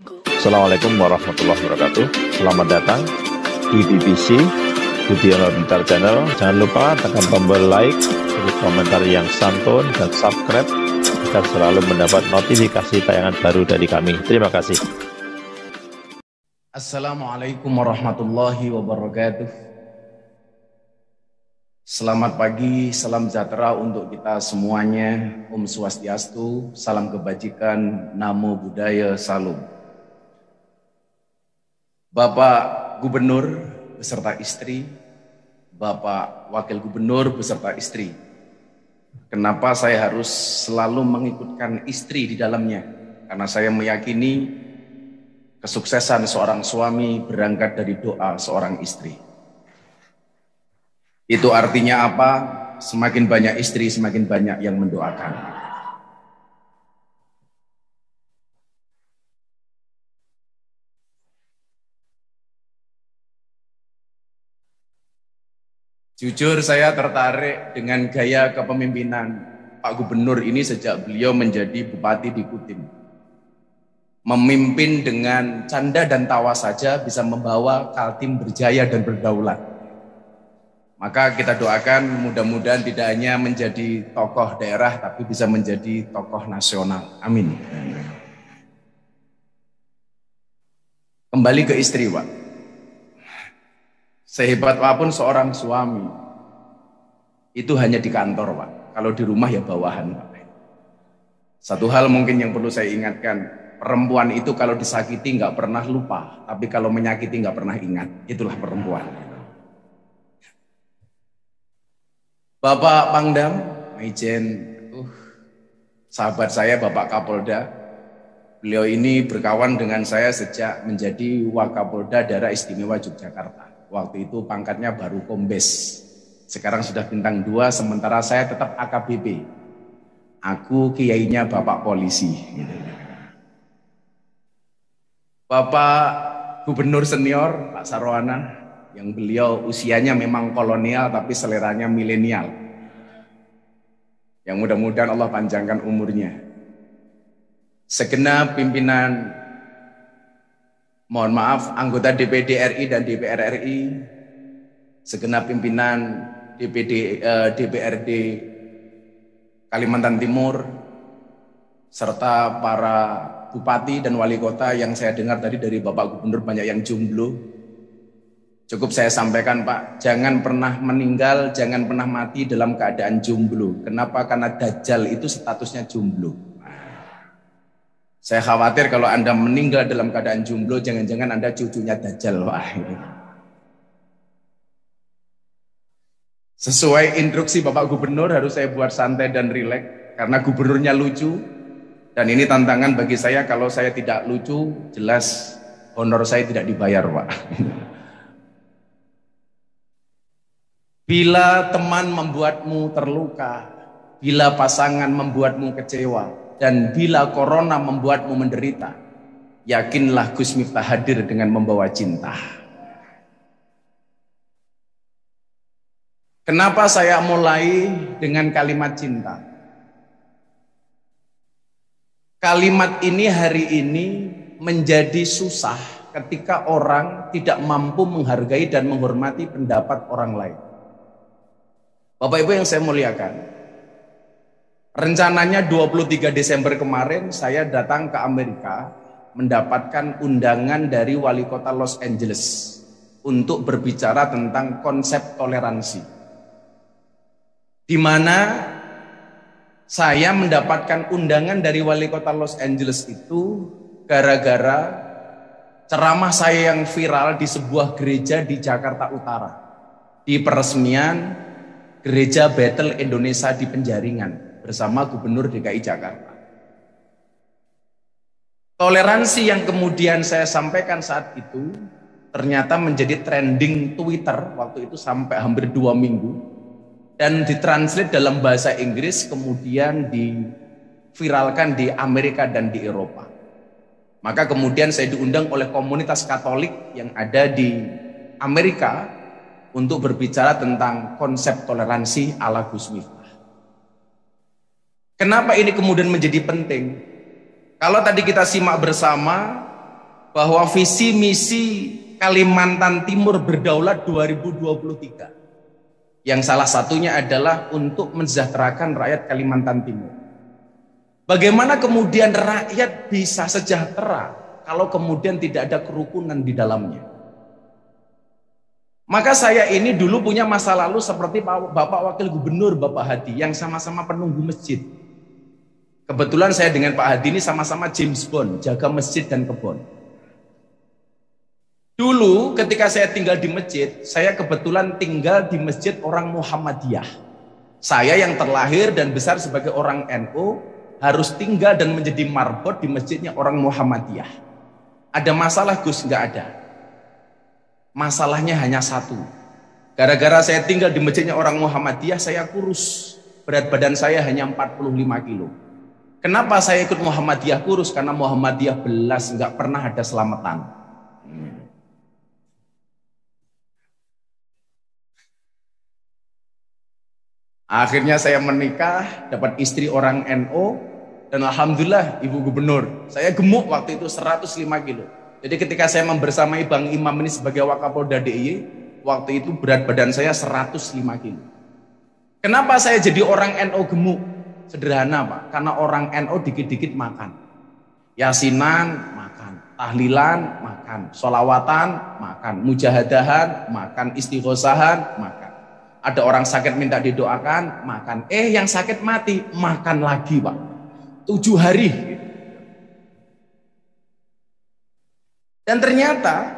Assalamualaikum warahmatullahi wabarakatuh. Selamat datang di BBC Budiono Pintar Channel. Jangan lupa tekan tombol like, beri komentar yang santun, dan subscribe agar selalu mendapat notifikasi tayangan baru dari kami. Terima kasih. Assalamualaikum warahmatullahi wabarakatuh. Selamat pagi, salam sejahtera untuk kita semuanya. Om Swastiastu, salam kebajikan, Namo Buddhaya, Salam. Bapak Gubernur beserta istri, Bapak Wakil Gubernur beserta istri. Kenapa saya harus selalu mengikutkan istri di dalamnya? Karena saya meyakini kesuksesan seorang suami berangkat dari doa seorang istri. Itu artinya apa? Semakin banyak istri, semakin banyak yang mendoakan. Jujur saya tertarik dengan gaya kepemimpinan Pak Gubernur ini sejak beliau menjadi Bupati di Kutim. Memimpin dengan canda dan tawa saja bisa membawa Kaltim berjaya dan berdaulat. Maka kita doakan mudah-mudahan tidak hanya menjadi tokoh daerah tapi bisa menjadi tokoh nasional. Amin. Kembali ke istri, Pak. Sehebat apapun seorang suami, itu hanya di kantor, Pak. Kalau di rumah ya bawahan, Pak. Satu hal mungkin yang perlu saya ingatkan, perempuan itu kalau disakiti nggak pernah lupa, tapi kalau menyakiti nggak pernah ingat. Itulah perempuan. Bapak Pangdam, Maijen, sahabat saya Bapak Kapolda, beliau ini berkawan dengan saya sejak menjadi Wakapolda Daerah Istimewa Yogyakarta. Waktu itu pangkatnya baru Kombes. Sekarang sudah bintang 2, sementara saya tetap AKBP. Aku kiainya Bapak Polisi. Bapak Gubernur Senior, Pak Sarwana, yang beliau usianya memang kolonial tapi seleranya milenial. Yang mudah-mudahan Allah panjangkan umurnya. Segenap pimpinan, mohon maaf, anggota DPD RI dan DPR RI, segenap pimpinan DPRD Kalimantan Timur, serta para bupati dan wali kota yang saya dengar tadi dari Bapak Gubernur banyak yang jomblo. Cukup saya sampaikan, Pak, jangan pernah meninggal, jangan pernah mati dalam keadaan jomblo. Kenapa? Karena Dajjal itu statusnya jomblo. Saya khawatir kalau Anda meninggal dalam keadaan jomblo, jangan-jangan Anda cucunya Dajjal. Wah, ini. Sesuai instruksi Bapak Gubernur harus saya buat santai dan rileks karena gubernurnya lucu. Dan ini tantangan bagi saya, kalau saya tidak lucu, jelas honor saya tidak dibayar, Pak. Bila teman membuatmu terluka, bila pasangan membuatmu kecewa, dan bila corona membuatmu menderita, yakinlah Gus Miftah hadir dengan membawa cinta. Kenapa saya mulai dengan kalimat cinta? Kalimat ini hari ini menjadi susah ketika orang tidak mampu menghargai dan menghormati pendapat orang lain. Bapak Ibu yang saya muliakan, rencananya 23 Desember kemarin saya datang ke Amerika mendapatkan undangan dari wali kota Los Angeles untuk berbicara tentang konsep toleransi. Di mana saya mendapatkan undangan dari wali kota Los Angeles itu gara-gara ceramah saya yang viral di sebuah gereja di Jakarta Utara, di peresmian Gereja Bethel Indonesia di Penjaringan bersama Gubernur DKI Jakarta. Toleransi yang kemudian saya sampaikan saat itu ternyata menjadi trending Twitter waktu itu sampai hampir 2 minggu dan ditranslate dalam bahasa Inggris, kemudian diviralkan di Amerika dan di Eropa. Maka kemudian saya diundang oleh komunitas Katolik yang ada di Amerika untuk berbicara tentang konsep toleransi ala Gus Miftah. Kenapa ini kemudian menjadi penting? Kalau tadi kita simak bersama, bahwa visi misi Kalimantan Timur berdaulat 2023 yang salah satunya adalah untuk mensejahterakan rakyat Kalimantan Timur. Bagaimana kemudian rakyat bisa sejahtera kalau kemudian tidak ada kerukunan di dalamnya? Maka saya ini dulu punya masa lalu seperti Bapak Wakil Gubernur Bapak Hadi yang sama-sama penunggu masjid. Kebetulan saya dengan Pak Hadi ini sama-sama James Bond, jaga masjid dan kebun. Dulu ketika saya tinggal di masjid, saya kebetulan tinggal di masjid orang Muhammadiyah. Saya yang terlahir dan besar sebagai orang NU harus tinggal dan menjadi marbot di masjidnya orang Muhammadiyah. Ada masalah Gus? Nggak ada. Masalahnya hanya satu. Gara-gara saya tinggal di masjidnya orang Muhammadiyah, saya kurus. Berat badan saya hanya 45 kilo. Kenapa saya ikut Muhammadiyah kurus? Karena Muhammadiyah belas, nggak pernah ada selamatan. Akhirnya saya menikah, dapat istri orang NU, dan alhamdulillah Ibu Gubernur. Saya gemuk waktu itu 105 kilo. Jadi ketika saya membersamai Bang Imam ini sebagai Wakapolda DIY, waktu itu berat badan saya 105 kilo. Kenapa saya jadi orang NU gemuk? Sederhana Pak, karena orang NU dikit-dikit makan. Yasinan, makan. Tahlilan, makan. Sholawatan, makan. Mujahadahan, makan. Istighosahan, makan. Ada orang sakit minta didoakan, makan. Yang sakit mati, makan lagi Pak. 7 hari. Dan ternyata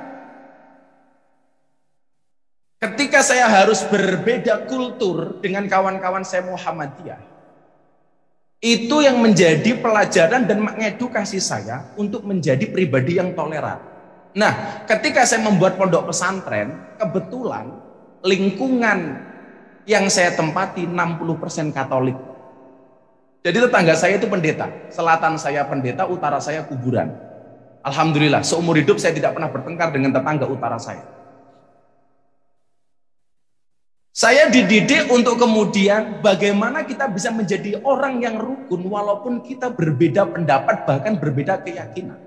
ketika saya harus berbeda kultur dengan kawan-kawan saya Muhammadiyah, itu yang menjadi pelajaran dan mengedukasi saya untuk menjadi pribadi yang toleran. Nah, ketika saya membuat pondok pesantren, kebetulan lingkungan yang saya tempati 60% Katolik. Jadi tetangga saya itu pendeta, selatan saya pendeta, utara saya kuburan. Alhamdulillah, seumur hidup saya tidak pernah bertengkar dengan tetangga utara saya. Saya dididik untuk kemudian bagaimana kita bisa menjadi orang yang rukun walaupun kita berbeda pendapat, bahkan berbeda keyakinan.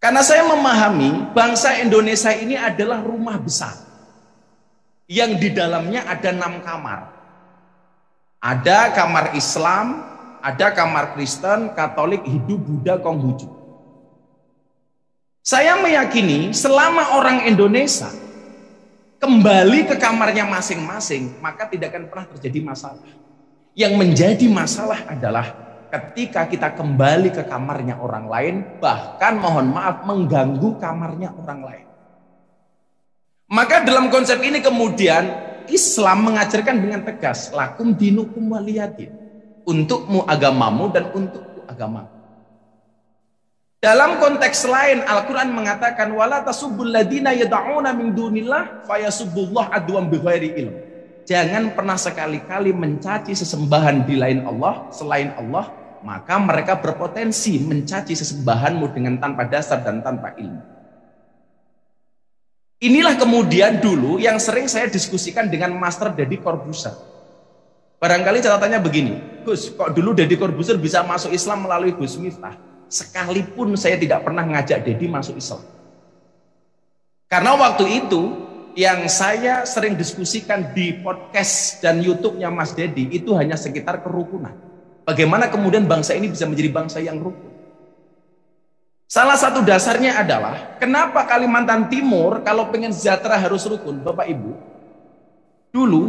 Karena saya memahami bangsa Indonesia ini adalah rumah besar yang di dalamnya ada 6 kamar. Ada kamar Islam, ada kamar Kristen, Katolik, Hindu, Buddha, Konghucu. Saya meyakini selama orang Indonesia kembali ke kamarnya masing-masing, maka tidak akan pernah terjadi masalah. Yang menjadi masalah adalah ketika kita kembali ke kamarnya orang lain, bahkan mohon maaf mengganggu kamarnya orang lain. Maka dalam konsep ini kemudian Islam mengajarkan dengan tegas, lakum dinukum waliyadin, untukmu agamamu dan untukku agamaku. Dalam konteks lain Al-Quran mengatakan wala tasubbul ladina yad'una min dunillah fayasubbullah adwan bighairi ilm. Jangan pernah sekali-kali mencaci sesembahan di lain Allah, selain Allah, maka mereka berpotensi mencaci sesembahanmu dengan tanpa dasar dan tanpa ilmu. Inilah kemudian dulu yang sering saya diskusikan dengan Master Deddy Corbuzier. Barangkali catatannya begini, Gus, kok dulu Deddy Corbuzier bisa masuk Islam melalui Gus Miftah? Sekalipun saya tidak pernah ngajak Deddy masuk Islam. Karena waktu itu yang saya sering diskusikan di podcast dan YouTube-nya Mas Deddy itu hanya sekitar kerukunan. Bagaimana kemudian bangsa ini bisa menjadi bangsa yang rukun? Salah satu dasarnya adalah kenapa Kalimantan Timur kalau pengen sejahtera harus rukun, Bapak Ibu. Dulu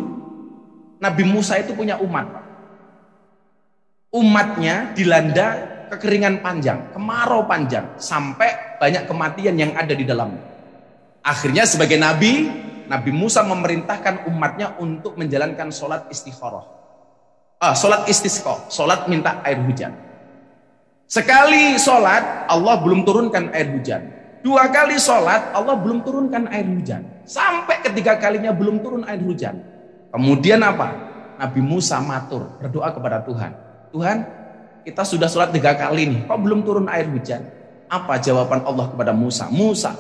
Nabi Musa itu punya umat, Pak. Umatnya dilanda kekeringan panjang, kemarau panjang, sampai banyak kematian yang ada di dalamnya. Akhirnya sebagai Nabi Musa memerintahkan umatnya untuk menjalankan sholat istikharah. Sholat istisqa, sholat minta air hujan. Sekali sholat, Allah belum turunkan air hujan. 2 kali sholat, Allah belum turunkan air hujan. Sampai ketiga kalinya belum turun air hujan. Kemudian apa? Nabi Musa matur, berdoa kepada Tuhan. Tuhan, kita sudah sholat 3 kali nih, kok belum turun air hujan? Apa jawaban Allah kepada Musa? Musa,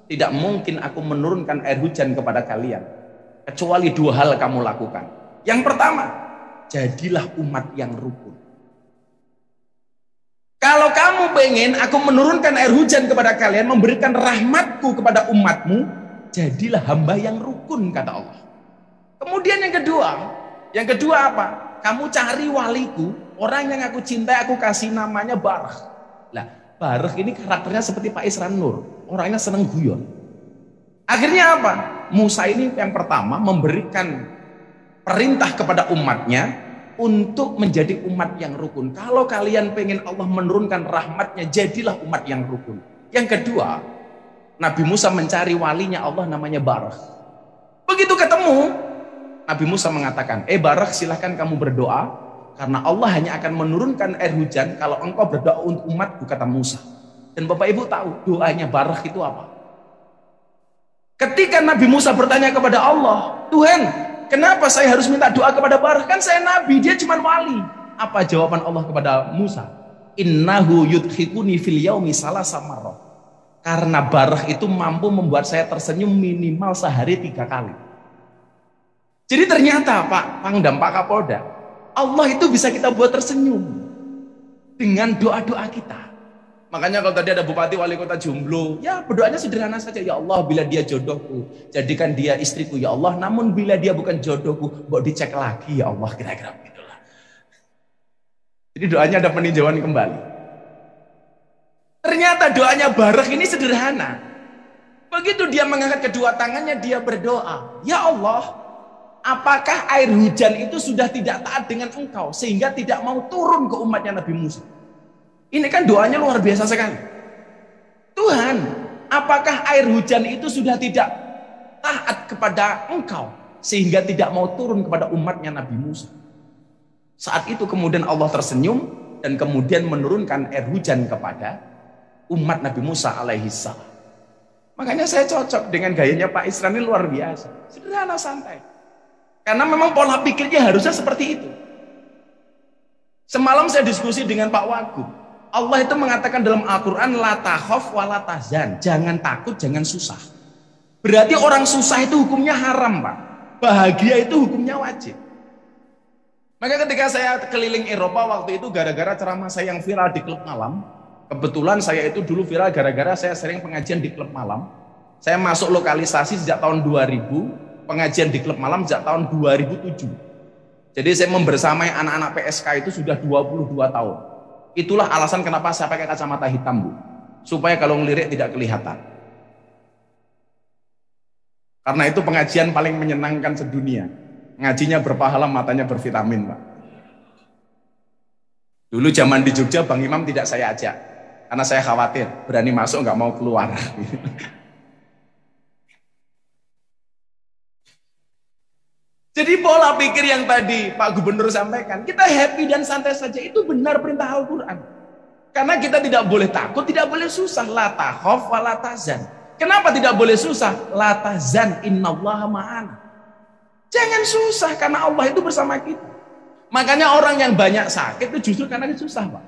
tidak mungkin aku menurunkan air hujan kepada kalian, kecuali 2 hal kamu lakukan. Yang pertama, jadilah umat yang rukun. Kalau kamu pengen aku menurunkan air hujan kepada kalian, memberikan rahmatku kepada umatmu, jadilah hamba yang rukun, kata Allah. Kemudian yang kedua apa? Kamu cari waliku, orang yang aku cintai, aku kasih namanya Barah. Lah, Barah ini karakternya seperti Pak Isran Nur, orangnya seneng guyon. Akhirnya apa? Musa ini yang pertama memberikan perintah kepada umatnya untuk menjadi umat yang rukun. Kalau kalian pengen Allah menurunkan rahmatnya, jadilah umat yang rukun. Yang kedua, Nabi Musa mencari walinya Allah namanya Barah. Begitu ketemu, Nabi Musa mengatakan, Barah, silahkan kamu berdoa, karena Allah hanya akan menurunkan air hujan kalau engkau berdoa untuk umatku, kata Musa. Dan Bapak Ibu tahu doanya Barah itu apa? Ketika Nabi Musa bertanya kepada Allah, Tuhan, kenapa saya harus minta doa kepada Barah? Kan saya nabi, dia cuma wali. Apa jawaban Allah kepada Musa? Innahu yudhikuni fil yaumi salasa marrah. Karena Barah itu mampu membuat saya tersenyum minimal sehari 3 kali. Jadi ternyata Pak Pangdam, Pak Kapolda, Allah itu bisa kita buat tersenyum dengan doa-doa kita. Makanya kalau tadi ada bupati wali kota jomblo, ya berdoanya sederhana saja, ya Allah bila dia jodohku, jadikan dia istriku ya Allah, namun bila dia bukan jodohku, mau dicek lagi ya Allah, kira-kira begitulah. Jadi doanya ada peninjauan kembali. Ternyata doanya Barah ini sederhana. Begitu dia mengangkat kedua tangannya, dia berdoa, ya Allah, apakah air hujan itu sudah tidak taat dengan engkau sehingga tidak mau turun ke umatnya Nabi Musa? Ini kan doanya luar biasa sekali. Tuhan, apakah air hujan itu sudah tidak taat kepada engkau sehingga tidak mau turun kepada umatnya Nabi Musa? Saat itu kemudian Allah tersenyum dan kemudian menurunkan air hujan kepada umat Nabi Musa alaihi salam. Makanya saya cocok dengan gayanya Pak Isran, ini luar biasa. Sederhana, santai. Karena memang pola pikirnya harusnya seperti itu. Semalam saya diskusi dengan Pak Wagub. Allah itu mengatakan dalam Al-Quran, la takhaf wa la tahzan, jangan takut, jangan susah. Berarti orang susah itu hukumnya haram, Pak. Bahagia itu hukumnya wajib. Maka ketika saya keliling Eropa waktu itu gara-gara ceramah saya yang viral di klub malam, kebetulan saya itu dulu viral gara-gara saya sering pengajian di klub malam. Saya masuk lokalisasi sejak tahun 2000, pengajian di klub malam sejak tahun 2007. Jadi saya membersamai anak-anak PSK itu sudah 22 tahun. Itulah alasan kenapa saya pakai kacamata hitam, Bu. Supaya kalau ngelirik tidak kelihatan. Karena itu pengajian paling menyenangkan sedunia. Ngajinya berpahala, matanya bervitamin, Pak. Dulu zaman di Jogja, Bang Imam tidak saya ajak. Karena saya khawatir, berani masuk nggak mau keluar. Jadi pola pikir yang tadi Pak Gubernur sampaikan, kita happy dan santai saja, itu benar perintah Al-Quran. Karena kita tidak boleh takut, tidak boleh susah. La takhaf wa la tahzan. Kenapa tidak boleh susah? La tahzan innallaha ma'ana. Jangan susah karena Allah itu bersama kita. Makanya orang yang banyak sakit itu justru karena dia susah, Pak.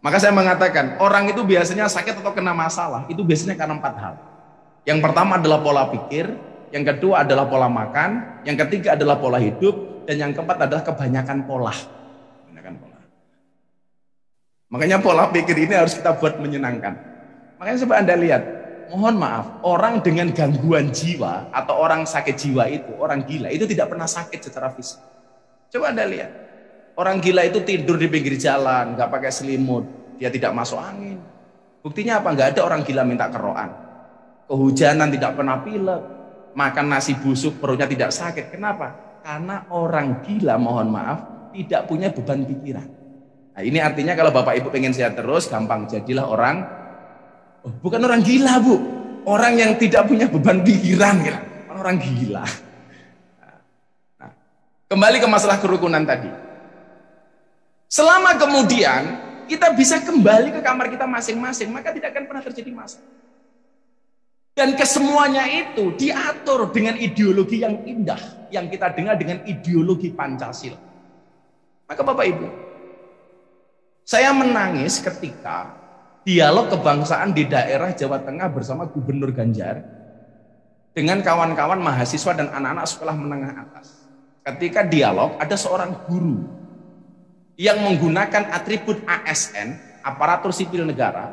Maka saya mengatakan, orang itu biasanya sakit atau kena masalah, itu biasanya karena 4 hal. Yang pertama adalah pola pikir, yang kedua adalah pola makan, yang ketiga adalah pola hidup, dan yang keempat adalah kebanyakan pola. Makanya pola pikir ini harus kita buat menyenangkan. Makanya coba Anda lihat, mohon maaf, orang dengan gangguan jiwa atau orang sakit jiwa itu, orang gila itu tidak pernah sakit secara fisik. Coba Anda lihat, orang gila itu tidur di pinggir jalan, nggak pakai selimut, dia tidak masuk angin. Buktinya apa? Nggak ada orang gila minta keroan. Kehujanan tidak pernah pilek. Makan nasi busuk perutnya tidak sakit. Kenapa? Karena orang gila, mohon maaf, tidak punya beban pikiran. Nah, ini artinya kalau Bapak Ibu pengen sehat terus, gampang, jadilah orang, bukan orang gila, Bu, orang yang tidak punya beban pikiran, ya. Orang gila. Nah, kembali ke masalah kerukunan tadi. Selama kemudian kita bisa kembali ke kamar kita masing-masing, maka tidak akan pernah terjadi masalah. Dan kesemuanya itu diatur dengan ideologi yang indah yang kita dengar dengan ideologi Pancasila. Maka Bapak Ibu, saya menangis ketika dialog kebangsaan di daerah Jawa Tengah bersama Gubernur Ganjar dengan kawan-kawan mahasiswa dan anak-anak sekolah menengah atas. Ketika dialog, ada seorang guru yang menggunakan atribut ASN aparatur sipil negara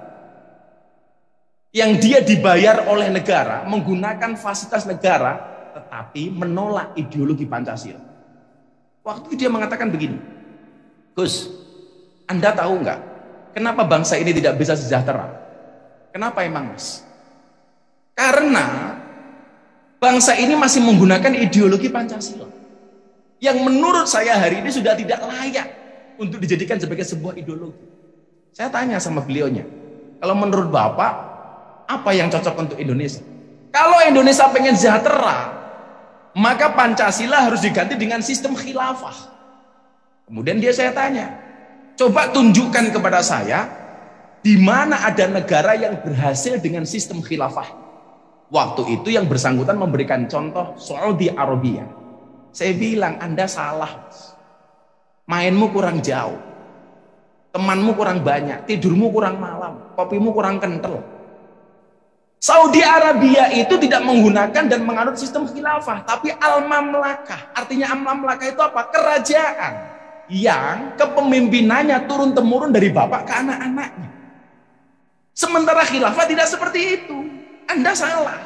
yang dia dibayar oleh negara, menggunakan fasilitas negara, tetapi menolak ideologi Pancasila. Waktu itu dia mengatakan begini, Gus, Anda tahu nggak kenapa bangsa ini tidak bisa sejahtera? Kenapa emang, Mas? Karena bangsa ini masih menggunakan ideologi Pancasila yang menurut saya hari ini sudah tidak layak untuk dijadikan sebagai sebuah ideologi. Saya tanya sama beliaunya, kalau menurut Bapak apa yang cocok untuk Indonesia? Kalau Indonesia pengen sejahtera, maka Pancasila harus diganti dengan sistem khilafah. Kemudian saya tanya, coba tunjukkan kepada saya di mana ada negara yang berhasil dengan sistem khilafah. Waktu itu yang bersangkutan memberikan contoh Saudi Arabia. Saya bilang, Anda salah, Mas. Mainmu kurang jauh, temanmu kurang banyak, tidurmu kurang malam, kopimu kurang kental. Saudi Arabia itu tidak menggunakan dan menganut sistem khilafah, tapi al-mamlakah. Artinya al-mamlakah itu apa? Kerajaan yang kepemimpinannya turun-temurun dari bapak ke anak-anaknya. Sementara khilafah tidak seperti itu. Anda salah.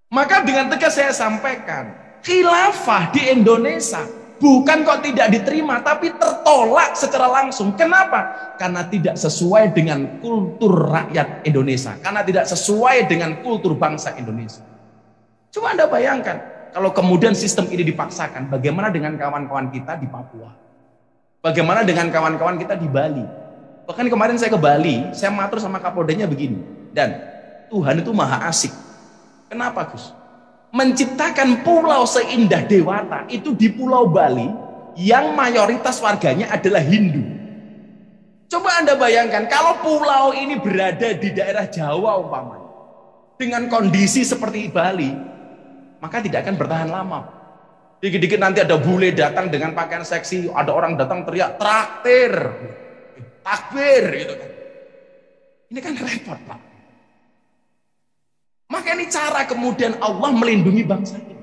Maka dengan tegas saya sampaikan, khilafah di Indonesia bukan kok tidak diterima, tapi tertolak secara langsung. Kenapa? Karena tidak sesuai dengan kultur rakyat Indonesia. Karena tidak sesuai dengan kultur bangsa Indonesia. Coba Anda bayangkan, kalau kemudian sistem ini dipaksakan, bagaimana dengan kawan-kawan kita di Papua? Bagaimana dengan kawan-kawan kita di Bali? Bahkan kemarin saya ke Bali, saya matur sama Kapoldanya begini. Dan Tuhan itu maha asik. Kenapa, Gus? Menciptakan pulau seindah Dewata itu di Pulau Bali yang mayoritas warganya adalah Hindu. Coba Anda bayangkan kalau pulau ini berada di daerah Jawa umpamanya dengan kondisi seperti Bali, maka tidak akan bertahan lama. Dikit-dikit nanti ada bule datang dengan pakaian seksi, ada orang datang teriak traktir, takbir gitu kan. Ini kan repot, Pak. Maka ini cara kemudian Allah melindungi bangsa ini.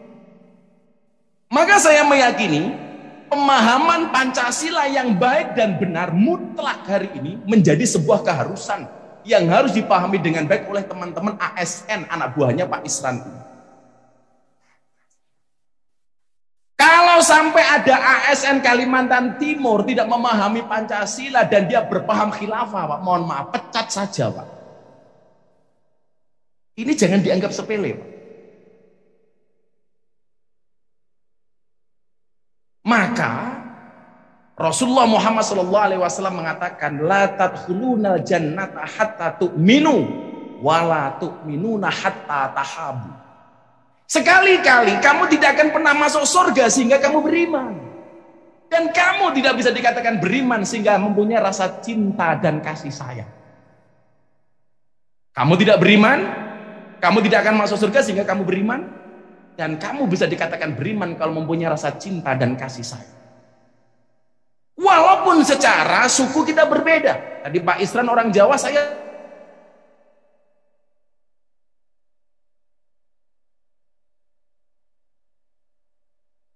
Maka saya meyakini pemahaman Pancasila yang baik dan benar mutlak hari ini menjadi sebuah keharusan yang harus dipahami dengan baik oleh teman-teman ASN, anak buahnya Pak Isran. Kalau sampai ada ASN Kalimantan Timur tidak memahami Pancasila dan dia berpaham khilafah, Pak, mohon maaf, pecat saja, Pak. Ini jangan dianggap sepele, Pak. Maka Rasulullah Muhammad SAW mengatakan, la tadkhulunal jannata hatta tu'minu wa la tu'minuna hatta tahabu. Sekali-kali kamu tidak akan pernah masuk surga sehingga kamu beriman. Dan kamu tidak bisa dikatakan beriman sehingga mempunyai rasa cinta dan kasih sayang. Kamu tidak beriman, kamu tidak akan masuk surga sehingga kamu beriman, dan kamu bisa dikatakan beriman kalau mempunyai rasa cinta dan kasih sayang. Walaupun secara suku kita berbeda. Tadi Pak Isran orang Jawa, saya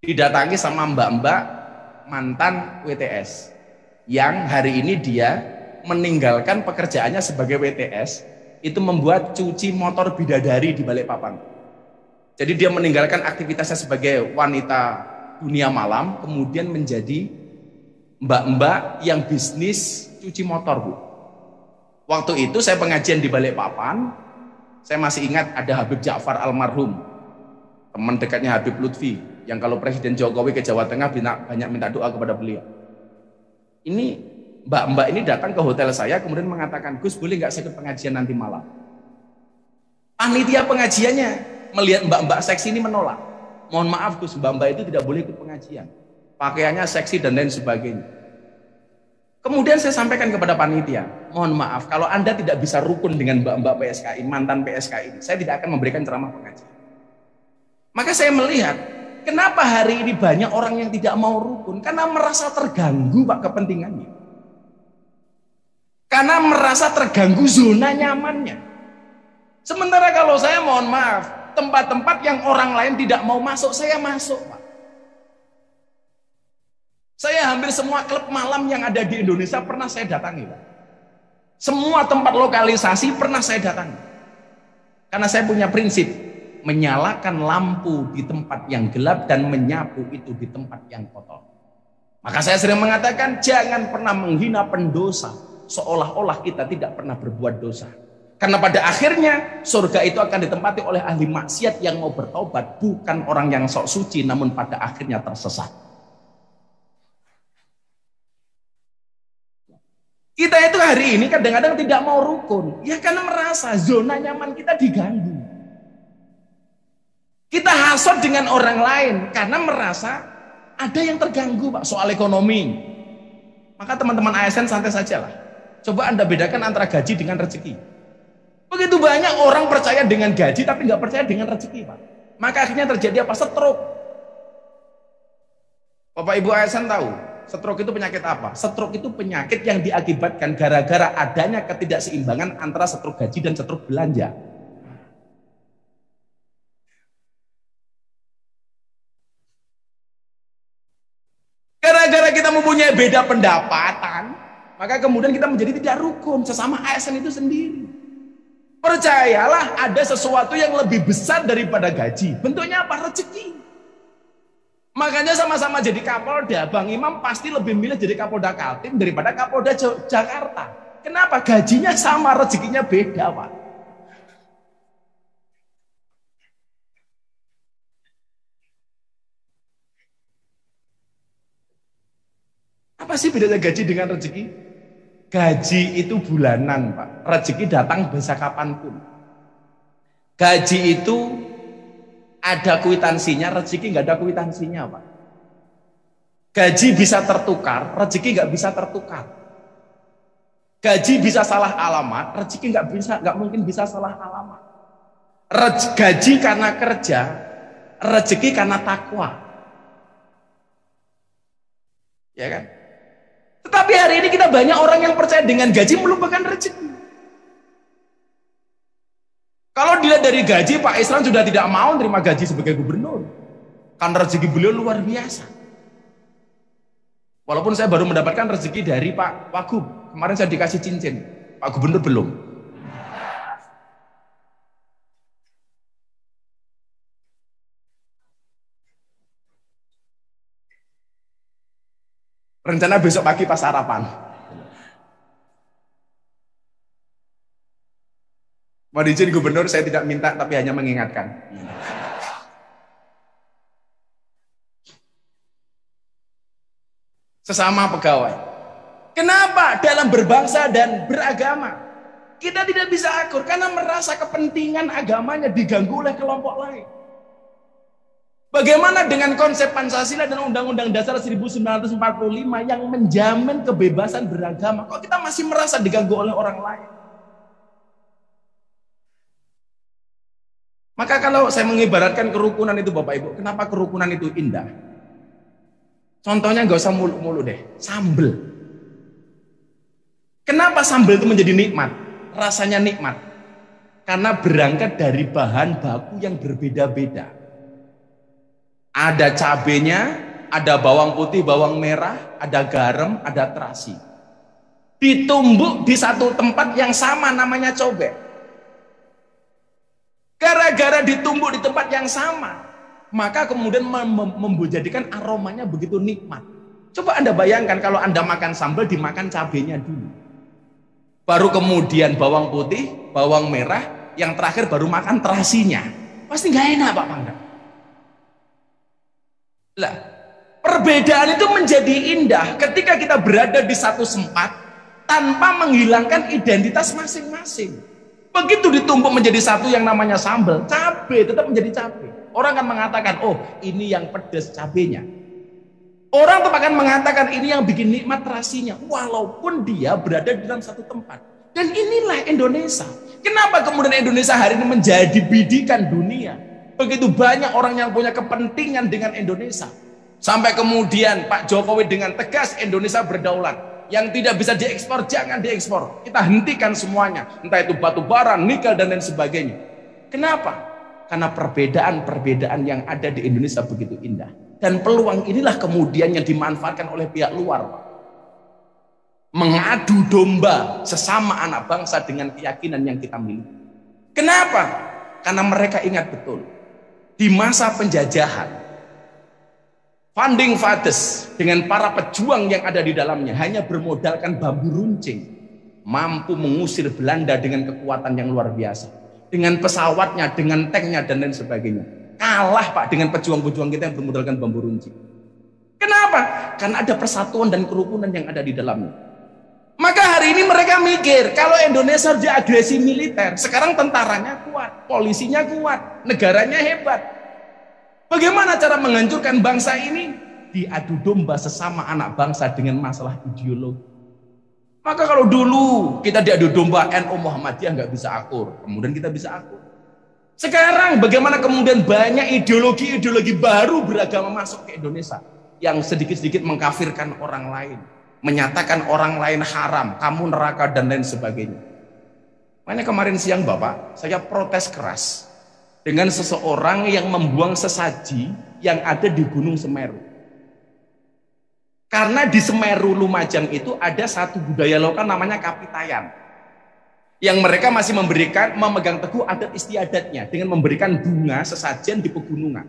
didatangi sama mbak-mbak mantan WTS yang hari ini dia meninggalkan pekerjaannya sebagai WTS, itu membuat cuci motor bidadari di Balikpapan. Jadi dia meninggalkan aktivitasnya sebagai wanita dunia malam, kemudian menjadi mbak-mbak yang bisnis cuci motor, Bu. Waktu itu saya pengajian di Balikpapan, saya masih ingat ada Habib Ja'far almarhum, teman dekatnya Habib Lutfi, yang kalau Presiden Jokowi ke Jawa Tengah banyak minta doa kepada beliau. Ini mbak-mbak ini datang ke hotel saya, kemudian mengatakan, Gus, boleh nggak saya ikut pengajian nanti malam? Panitia pengajiannya melihat mbak-mbak seksi ini menolak. Mohon maaf, Gus, mbak-mbak itu tidak boleh ikut pengajian. Pakaiannya seksi dan lain sebagainya. Kemudian saya sampaikan kepada panitia, mohon maaf, kalau Anda tidak bisa rukun dengan mbak-mbak PSKI, mantan PSKI ini, saya tidak akan memberikan ceramah pengajian. Maka saya melihat, kenapa hari ini banyak orang yang tidak mau rukun? Karena merasa terganggu, Pak, kepentingannya. Karena merasa terganggu zona nyamannya. Sementara kalau saya mohon maaf, tempat-tempat yang orang lain tidak mau masuk, saya masuk, Pak. Saya hampir semua klub malam yang ada di Indonesia pernah saya datangi, Pak. Semua tempat lokalisasi pernah saya datangi. Karena saya punya prinsip, menyalakan lampu di tempat yang gelap dan menyapu itu di tempat yang kotor. Maka saya sering mengatakan, jangan pernah menghina pendosa seolah-olah kita tidak pernah berbuat dosa. Karena pada akhirnya surga itu akan ditempati oleh ahli maksiat yang mau bertobat, bukan orang yang sok suci namun pada akhirnya tersesat. Kita itu hari ini kadang-kadang tidak mau rukun, ya karena merasa zona nyaman kita diganggu. Kita hasad dengan orang lain karena merasa ada yang terganggu, Pak, soal ekonomi. Maka teman-teman ASN santai saja lah. Coba Anda bedakan antara gaji dengan rezeki. Begitu banyak orang percaya dengan gaji tapi nggak percaya dengan rezeki, Pak. Maka akhirnya terjadi apa? Stroke. Bapak Ibu ASN tahu, stroke itu penyakit apa? Stroke itu penyakit yang diakibatkan gara-gara adanya ketidakseimbangan antara stroke gaji dan stroke belanja. Gara-gara kita mempunyai beda pendapatan, maka kemudian kita menjadi tidak rukun sesama ASN itu sendiri. Percayalah, ada sesuatu yang lebih besar daripada gaji. Bentuknya apa? Rezeki. Makanya sama-sama jadi Kapolda, Bang Imam pasti lebih milih jadi Kapolda Kaltim daripada Kapolda Jakarta. Kenapa? Gajinya sama, rezekinya beda, Pak. Apa sih bedanya gaji dengan rezeki? Gaji itu bulanan, Pak. Rezeki datang bisa kapanpun. Gaji itu ada kwitansinya, rezeki nggak ada kwitansinya, Pak. Gaji bisa tertukar, rezeki nggak bisa tertukar. Gaji bisa salah alamat, rezeki nggak mungkin bisa salah alamat. Gaji karena kerja, rezeki karena takwa. Ya kan? Tetapi hari ini kita banyak orang yang percaya dengan gaji melupakan rezeki. Kalau dilihat dari gaji, Pak Isran sudah tidak mau terima gaji sebagai gubernur. Karena rezeki beliau luar biasa. Walaupun saya baru mendapatkan rezeki dari Pak Wagub. Kemarin saya dikasih cincin. Pak Gubernur belum. Rencana besok pagi pas sarapan. Mau izin gubernur, saya tidak minta tapi hanya mengingatkan. Sesama pegawai. Kenapa dalam berbangsa dan beragama kita tidak bisa akur? Karena merasa kepentingan agamanya diganggu oleh kelompok lain. Bagaimana dengan konsep Pancasila dan Undang-Undang Dasar 1945 yang menjamin kebebasan beragama? Kok kita masih merasa diganggu oleh orang lain? Maka kalau saya mengibaratkan kerukunan itu, Bapak Ibu, kenapa kerukunan itu indah? Contohnya nggak usah mulu-mulu deh, sambel. Kenapa sambel itu menjadi nikmat? Rasanya nikmat. Karena berangkat dari bahan baku yang berbeda-beda. Ada cabenya, ada bawang putih, bawang merah, ada garam, ada terasi. Ditumbuk di satu tempat yang sama namanya cobek. Gara-gara ditumbuk di tempat yang sama, maka kemudian menjadikan aromanya begitu nikmat. Coba Anda bayangkan kalau Anda makan sambal, dimakan cabenya dulu. Baru kemudian bawang putih, bawang merah, yang terakhir baru makan terasinya. Pasti nggak enak, Pak Pangdam. Lah, perbedaan itu menjadi indah ketika kita berada di satu tempat tanpa menghilangkan identitas masing-masing. Begitu ditumpuk menjadi satu yang namanya sambal, cabai tetap menjadi cabai. Orang akan mengatakan, oh ini yang pedas cabenya. Orang tetap akan mengatakan ini yang bikin nikmat terasinya, walaupun dia berada di dalam satu tempat. Dan inilah Indonesia. Kenapa kemudian Indonesia hari ini menjadi bidikan dunia? Begitu banyak orang yang punya kepentingan dengan Indonesia. Sampai kemudian Pak Jokowi dengan tegas Indonesia berdaulat. Yang tidak bisa diekspor, jangan diekspor. Kita hentikan semuanya. Entah itu batu bara, nikel, dan lain sebagainya. Kenapa? Karena perbedaan-perbedaan yang ada di Indonesia begitu indah. Dan peluang inilah kemudian yang dimanfaatkan oleh pihak luar, Pak. Mengadu domba sesama anak bangsa dengan keyakinan yang kita miliki. Kenapa? Karena mereka ingat betul, di masa penjajahan, founding fathers dengan para pejuang yang ada di dalamnya hanya bermodalkan bambu runcing, mampu mengusir Belanda dengan kekuatan yang luar biasa. Dengan pesawatnya, dengan tanknya, dan lain sebagainya. Kalah, Pak, dengan pejuang-pejuang kita yang bermodalkan bambu runcing. Kenapa? Karena ada persatuan dan kerukunan yang ada di dalamnya. Maka hari ini mereka mikir, kalau Indonesia harus agresi militer, sekarang tentaranya kuat, polisinya kuat, negaranya hebat. Bagaimana cara menghancurkan bangsa ini? Diadu domba sesama anak bangsa dengan masalah ideologi. Maka kalau dulu kita diadu domba NU Muhammadiyah nggak bisa akur, kemudian kita bisa akur. Sekarang bagaimana kemudian banyak ideologi-ideologi baru beragama masuk ke Indonesia yang sedikit-sedikit mengkafirkan orang lain, menyatakan orang lain haram, kamu neraka, dan lain sebagainya. Makanya kemarin siang Bapak, saya protes keras dengan seseorang yang membuang sesaji yang ada di Gunung Semeru. Karena di Semeru Lumajang itu ada satu budaya lokal namanya Kapitayan, yang mereka masih memegang teguh adat istiadatnya dengan memberikan bunga sesajen di pegunungan.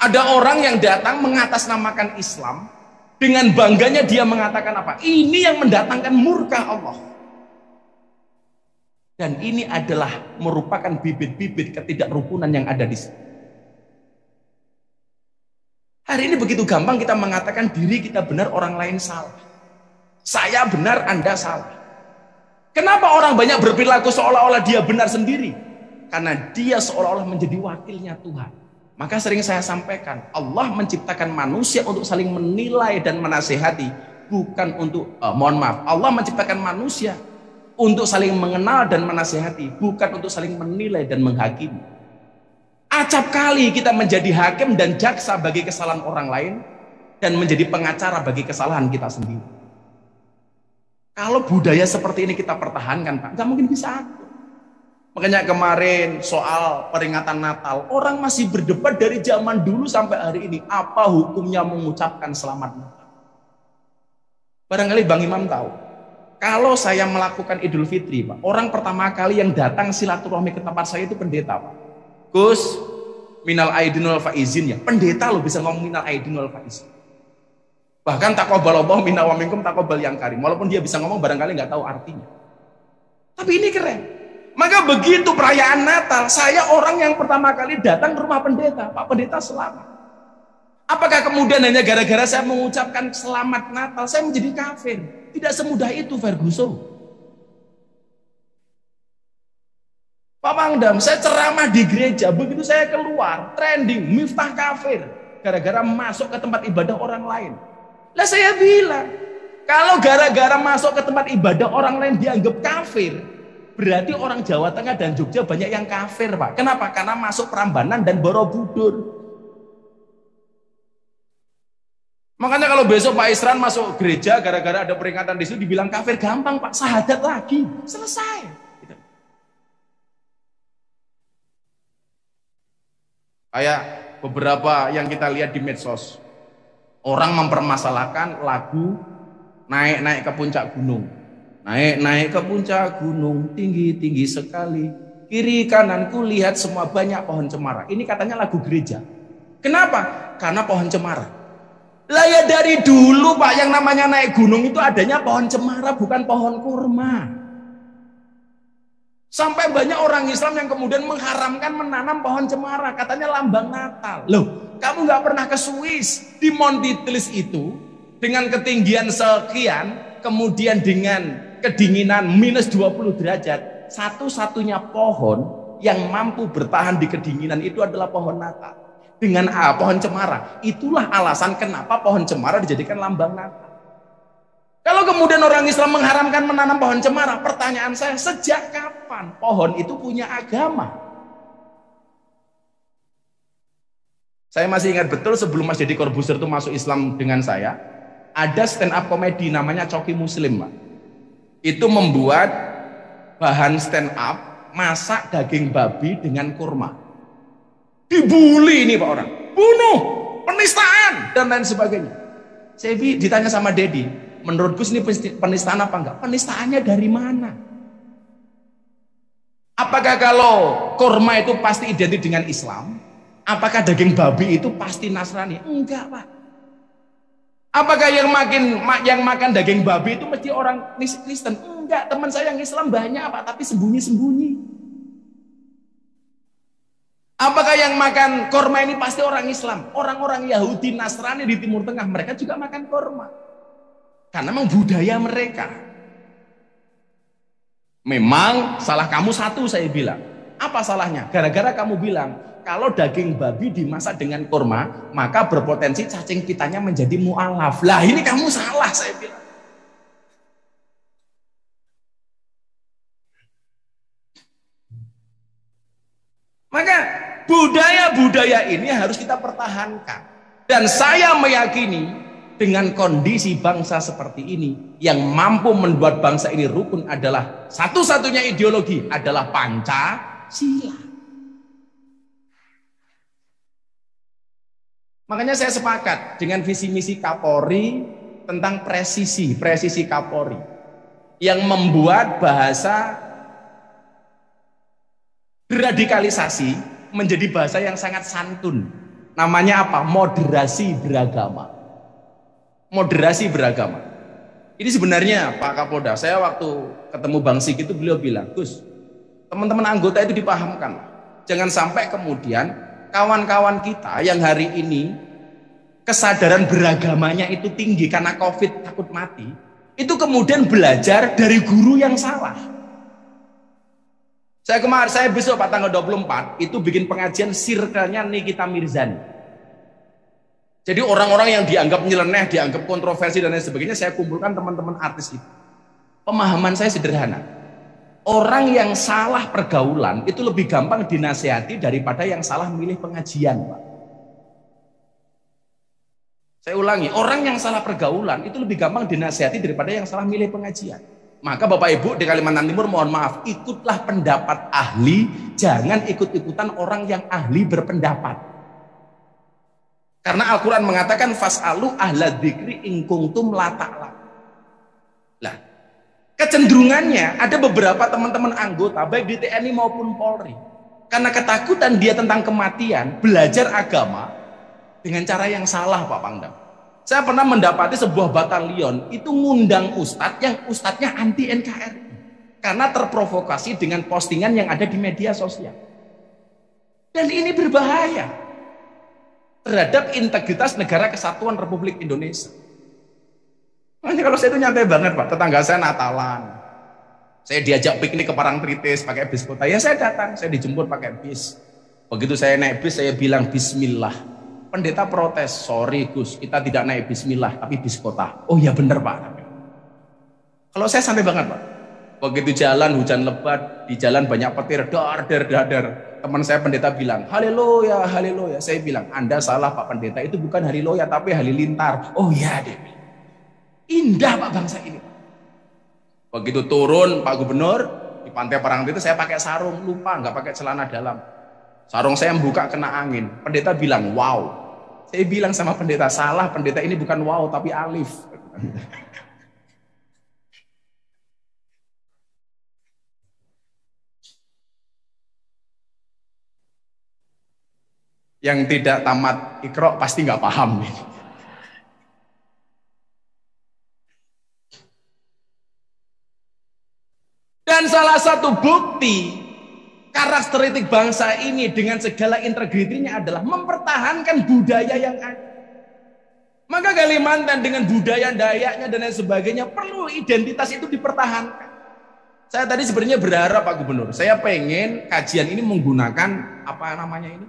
Ada orang yang datang mengatasnamakan Islam, dengan bangganya dia mengatakan apa? Ini yang mendatangkan murka Allah. Dan ini adalah merupakan bibit-bibit ketidakrukunan yang ada di sini. Hari ini begitu gampang kita mengatakan diri kita benar, orang lain salah. Saya benar, Anda salah. Kenapa orang banyak berperilaku seolah-olah dia benar sendiri? Karena dia seolah-olah menjadi wakilnya Tuhan. Maka sering saya sampaikan, Allah menciptakan manusia untuk saling menilai dan menasehati, bukan untuk, Allah menciptakan manusia untuk saling mengenal dan menasehati, bukan untuk saling menilai dan menghakimi. Acap kali kita menjadi hakim dan jaksa bagi kesalahan orang lain, dan menjadi pengacara bagi kesalahan kita sendiri. Kalau budaya seperti ini kita pertahankan, Pak, nggak mungkin bisa akur. Makanya kemarin soal peringatan Natal, orang masih berdebat dari zaman dulu sampai hari ini, apa hukumnya mengucapkan selamat Natal. Barangkali Bang Imam tahu, kalau saya melakukan Idul Fitri, Pak, orang pertama kali yang datang silaturahmi ke tempat saya itu pendeta, Pak. Gus, minal aidin wal faizin, ya. Pendeta loh bisa ngomong minal aidin wal faizin. Bahkan taqabbalallahu minna wa minkum taqabbal yang karim. Walaupun dia bisa ngomong barangkali nggak tahu artinya. Tapi ini keren. Maka begitu perayaan Natal, saya orang yang pertama kali datang ke rumah pendeta. Pak Pendeta selamat. Apakah kemudian hanya gara-gara saya mengucapkan selamat Natal, saya menjadi kafir? Tidak semudah itu, Ferguson. Pak Pangdam, saya ceramah di gereja, begitu saya keluar, trending, Miftah kafir. Gara-gara masuk ke tempat ibadah orang lain. Lah saya bilang, kalau gara-gara masuk ke tempat ibadah orang lain dianggap kafir, berarti orang Jawa Tengah dan Jogja banyak yang kafir, Pak. Kenapa? Karena masuk Prambanan dan Borobudur. Makanya kalau besok Pak Isran masuk gereja gara-gara ada peringatan di situ dibilang kafir, gampang, Pak, syahadat lagi, selesai. Gitu. Kayak beberapa yang kita lihat di medsos. Orang mempermasalahkan lagu naik-naik ke puncak gunung. Naik-naik ke puncak gunung, tinggi-tinggi sekali. Kiri kananku lihat semua banyak pohon cemara. Ini katanya lagu gereja. Kenapa? Karena pohon cemara. Lah ya dari dulu, Pak, yang namanya naik gunung itu adanya pohon cemara, bukan pohon kurma. Sampai banyak orang Islam yang kemudian mengharamkan menanam pohon cemara. Katanya lambang Natal. Loh, kamu nggak pernah ke Swiss, di Mont Titlis itu dengan ketinggian sekian, kemudian dengan kedinginan minus 20 derajat, satu-satunya pohon yang mampu bertahan di kedinginan itu adalah pohon Natal. Dengan pohon cemara. Itulah alasan kenapa pohon cemara dijadikan lambang Natal. Kalau kemudian orang Islam mengharamkan menanam pohon cemara, pertanyaan saya, sejak kapan pohon itu punya agama? Saya masih ingat betul sebelum Mas Deddy Corbuzier itu masuk Islam dengan saya, ada stand up komedi namanya Coki Muslim, Pak. Itu membuat bahan stand up masak daging babi dengan kurma. Dibully ini Pak orang. Bunuh. penistaan dan lain sebagainya. Saya ditanya sama Dedi, menurut Gus ini penistaan apa enggak? Penistaannya dari mana? Apakah kalau kurma itu pasti identik dengan Islam? Apakah daging babi itu pasti Nasrani? Enggak, Pak. Apakah yang makan daging babi itu mesti orang Kristen? Enggak, teman saya yang Islam banyak, Pak, tapi sembunyi-sembunyi. Apakah yang makan korma ini pasti orang Islam? Orang-orang Yahudi, Nasrani di Timur Tengah, mereka juga makan korma. Karena memang budaya mereka. Memang salah kamu satu, saya bilang. Apa salahnya? Gara-gara kamu bilang, kalau daging babi dimasak dengan korma, maka berpotensi cacing pitanya menjadi mu'alaf. Lah ini kamu salah, saya bilang. Maka budaya-budaya ini harus kita pertahankan. Dan saya meyakini dengan kondisi bangsa seperti ini, yang mampu membuat bangsa ini rukun adalah satu-satunya ideologi adalah Pancasila. Makanya saya sepakat dengan visi misi Kapolri tentang presisi Kapolri yang membuat bahasa deradikalisasi menjadi bahasa yang sangat santun. Namanya apa? Moderasi beragama. Moderasi beragama. Ini sebenarnya Pak Kapolda, saya waktu ketemu Bang Sik itu beliau bilang, Gus, teman-teman anggota itu dipahamkan. Jangan sampai kemudian kawan-kawan kita yang hari ini kesadaran beragamanya itu tinggi karena COVID takut mati, itu kemudian belajar dari guru yang salah. Saya besok Pak tanggal 24 itu bikin pengajian circle-nya Nikita Mirzani. Jadi orang-orang yang dianggap nyeleneh, dianggap kontroversi dan lain sebagainya, saya kumpulkan teman-teman artis itu. Pemahaman saya sederhana. Orang yang salah pergaulan itu lebih gampang dinasehati daripada yang salah milih pengajian, Pak. Saya ulangi, orang yang salah pergaulan itu lebih gampang dinasehati daripada yang salah milih pengajian. Maka Bapak Ibu di Kalimantan Timur mohon maaf, ikutlah pendapat ahli, jangan ikut-ikutan orang yang ahli berpendapat. Karena Al-Quran mengatakan fas'alu ahla dzikri in kuntum la ta'lam. Lah, kecenderungannya ada beberapa teman-teman anggota baik di TNI maupun Polri, karena ketakutan dia tentang kematian, belajar agama dengan cara yang salah, Pak Pangdam. Saya pernah mendapati sebuah batalion itu ngundang ustadz yang ustadznya anti NKRI karena terprovokasi dengan postingan yang ada di media sosial. Dan ini berbahaya terhadap integritas negara kesatuan Republik Indonesia. Makanya kalau saya itu nyantai banget, Pak. Tetangga saya Natalan, saya diajak piknik ke Parangtritis pakai bis kota, ya saya datang, saya dijemput pakai bis. Begitu saya naik bis, saya bilang bismillah. Pendeta protes, sorry Gus, kita tidak naik bismillah, tapi bis kota. Oh ya bener Pak. Kalau saya santai banget Pak. Begitu jalan hujan lebat, di jalan banyak petir, dar. Teman saya pendeta bilang, haleluya, haleluya. Saya bilang, Anda salah Pak Pendeta, itu bukan haleluya tapi halilintar. Oh ya deh. Indah Pak bangsa ini. Begitu turun Pak Gubernur di Pantai Parangtritis, saya pakai sarung, lupa nggak pakai celana dalam. Sarung saya membuka kena angin. Pendeta bilang, wow. Saya bilang sama pendeta, salah pendeta, ini bukan wow tapi alif. Yang tidak tamat Iqra pasti nggak paham. Dan salah satu bukti karakteristik bangsa ini dengan segala integritinya adalah mempertahankan budaya yang ada. Maka Kalimantan dengan budaya Dayaknya dan lain sebagainya perlu identitas itu dipertahankan. Saya tadi sebenarnya berharap Pak Gubernur, saya pengen kajian ini menggunakan apa namanya ini?